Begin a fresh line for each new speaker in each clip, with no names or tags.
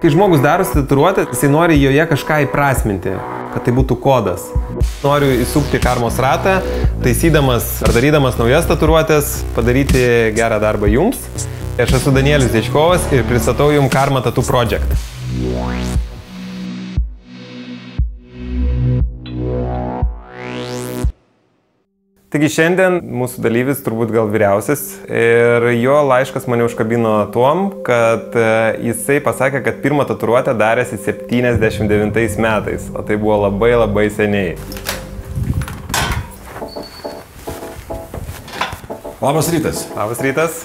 Kai žmogus darosi tatuiruotę, jisai nori joje kažką įprasminti, kad tai būtų kodas. Noriu įsukti karmos ratą, taisydamas ar darydamas naujas tatuiruotės, padaryti gerą darbą jums. Aš esu Danielis Dečkovas ir pristatau jums Karma Tattoo Project. Taigi šiandien mūsų dalyvis turbūt gal vyriausias ir jo laiškas mane užkabino tuom, kad jisai pasakė, kad pirmą tatuiruotę darėsi 79 metais, o tai buvo labai seniai.
Labas rytas.
Labas rytas.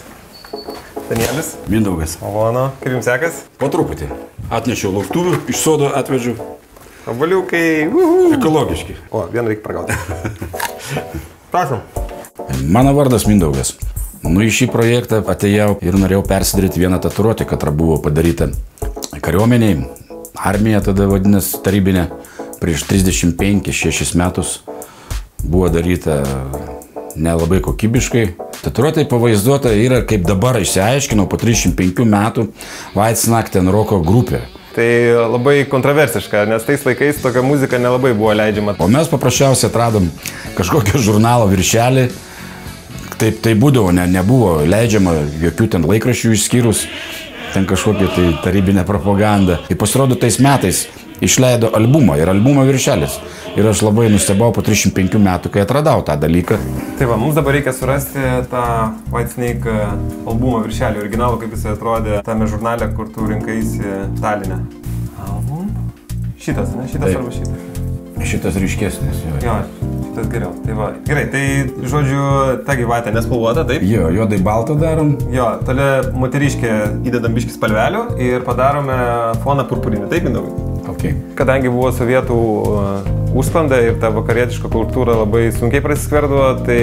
Danielis.
Mindaugas.
Malonu. Kaip jums sekas?
Po truputį. Atnešiau lauktuvių, iš sodo atvežiu.
Obuoliukai.
Ekologiški.
O, vieną reikia paragauti. Prašom.
Mano vardas Mindaugas. Į šį projektą atėjau ir norėjau persidaryti vieną tatuiruotę, katra buvo padaryta kariuomeniai. Armija tada vadinasi tarybinė. Prieš 35-6 metus buvo daryta nelabai kokybiškai. Tatuiruotė pavaizduota yra, kaip dabar išsiaiškinau, po 35 metų White Snake ten roko grupė.
Tai labai kontroversiška, nes tais laikais tokia muzika nelabai buvo leidžiama.
O mes paprasčiausiai atradom kažkokio žurnalo viršelį. Taip tai būdavo, nebuvo leidžiama jokių ten laikraščių išskyrus, ten kažkokia tai tarybinė propaganda. Ir pasirodo tais metais išleido albumą ir albumo viršelis. Ir aš labai nustebau po 35 metų, kai atradau tą dalyką.
Tai va, mums dabar reikia surasti tą White Snake albumo viršelį, originalų, kaip jisai atrodė tame žurnale, kur tu rinkaisi Taline. Album? Šitas, ne? Šitas arba šitas?
Šitas ryškesnis, jo.
Jo, šitas geriau. Tai va, gerai, tai žodžiu, ta gyvatė nespalvota, taip?
Jo, juodai baltą darom.
Jo, toli moteriškė įdedam biškį spalvelių ir padarome foną purpurinį, taip, Mindaugai?
Okay.
Kadangi buvo sovietų užsklanda ir ta vakarietiška kultūra labai sunkiai prasiskverdavo, tai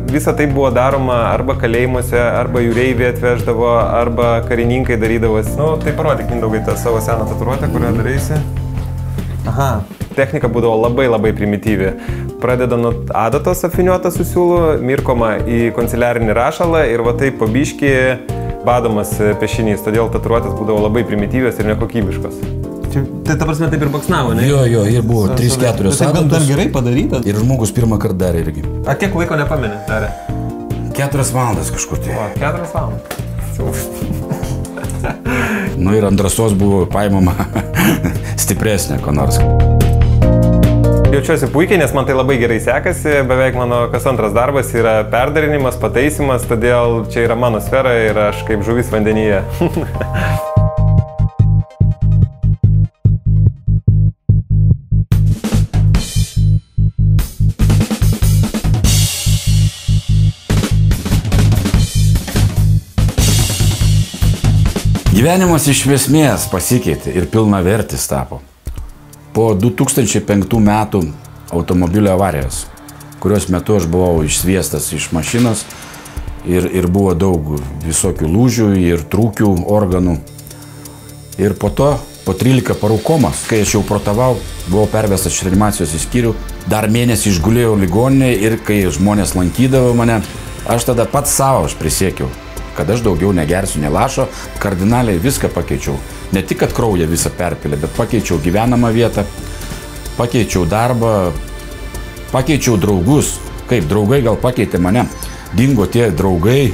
visa tai buvo daroma arba kalėjimuose, arba jūreiviai atveždavo, arba karininkai darydavosi. Nu, tai parodyk, Mindaugai, tą savo seną tatuiruotę, kurią dareisi. Aha, technika būdavo labai primityvi. Pradeda nuo adatos apvyniotas su siūlu, mirkoma į kanceliarinį rašalą ir va taip pabiški badomas piešinys, todėl tatuiruotės būdavo labai primityvios ir nekokybiškos. Tai ta prasme taip ir baksnavo, ne?
Jo, ir buvo 3-4 adatos.
Dar gerai padaryta.
Ir žmogus pirmą kartą darė irgi.
A kiek laiko nepameni darė?
4 valandas kažkur tai.
O, 4 valandas.
Nu ir ant drąsos buvo paimama stipresnė, ko nors.
Jaučiuosi puikiai, nes man tai labai gerai sekasi, beveik mano kas antras darbas yra perdarinimas, pataisimas, todėl čia yra mano sfera ir aš kaip žuvis vandenyje.
Gyvenimas iš esmės pasikeitė ir pilnavertis tapo. Po 2005 metų automobilio avarijos, kurios metu aš buvau išsviestas iš mašinos ir buvo daug visokių lūžių ir trūkių organų. Ir po to, po 13 parų komos, kai aš jau protavau, buvau pervestas iš reanimacijos į skyrių, dar mėnesį išgulėjau ligoninėje ir kai žmonės lankydavo mane, aš tada pats savo prisiekiau, kad aš daugiau negersiu nei lašo, kardinaliai viską pakeičiau. Ne tik, kad kraują visą perpilė, bet pakeičiau gyvenamą vietą, pakeičiau darbą, pakeičiau draugus. Kaip, draugai gal pakeitė mane. Dingo tie draugai,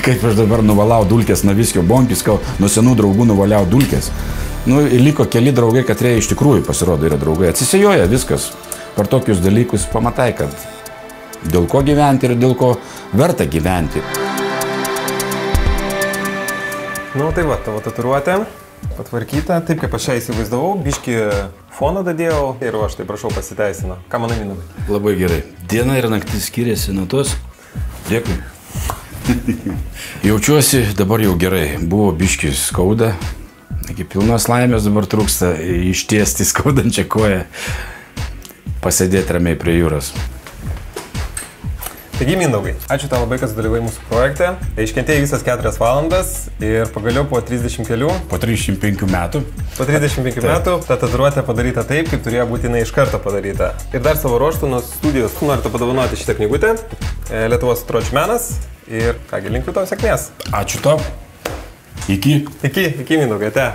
kaip aš dabar nuvalau dulkės Naviskio bonkis, nuo senų draugų nuvaliau dulkės. Nu, ir liko keli draugai, katrie iš tikrųjų pasirodo yra draugai. Atsisijoja viskas. Per tokius dalykus pamatai, kad dėl ko gyventi ir dėl ko verta gyventi.
Nu tai va, tavo tatuiruotė patvarkyta, taip kaip aš ją įsivaizdavau, biškį foną dadėjau ir aš tai prašau pasiteisino. Ką manai, Mindaugai?
Labai gerai. Diena ir naktis skiriasi nuo tos. Dėkui. Jaučiuosi dabar jau gerai. Buvo biškį skauda. Iki pilnos laimės dabar trūksta ištiesti skaudančią koją. Pasėdėti ramiai prie jūros.
Taigi, Mindaugai, ačiū tau labai, kad dalyvai mūsų projekte. Iškentėjai visas 4 valandas ir pagaliau po 30 kelių.
Po 35 metų.
Po 35 metų ta tatuiruotė padaryta taip, kaip turėjo būti jinai iš karto padaryta. Ir dar savo ruožtų nuo studijos noriu padovanoti šitą knygutę. Lietuvos tatuiruočių menas. Ir kągi, linkiu tau sėkmės.
Ačiū tau. Iki.
Iki Mindaugai, te.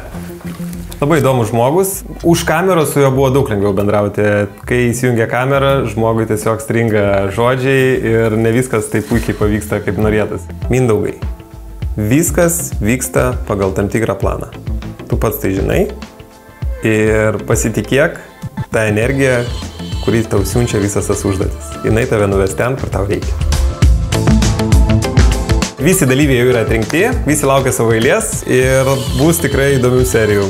Labai įdomus žmogus. Už kameros su juo buvo daug lengviau bendrauti. Kai įsijungia kamerą, žmogui tiesiog stringa žodžiai ir ne viskas taip puikiai pavyksta, kaip norėtas. Mindaugai, viskas vyksta pagal tam tikrą planą. Tu pats tai žinai ir pasitikėk tą energiją, kurį tau siunčia visas tas užduotis. Jinai tave nuves ten, kur tau reikia. Visi dalyviai jau yra atrinkti, visi laukia savo eilės ir bus tikrai įdomių serijų.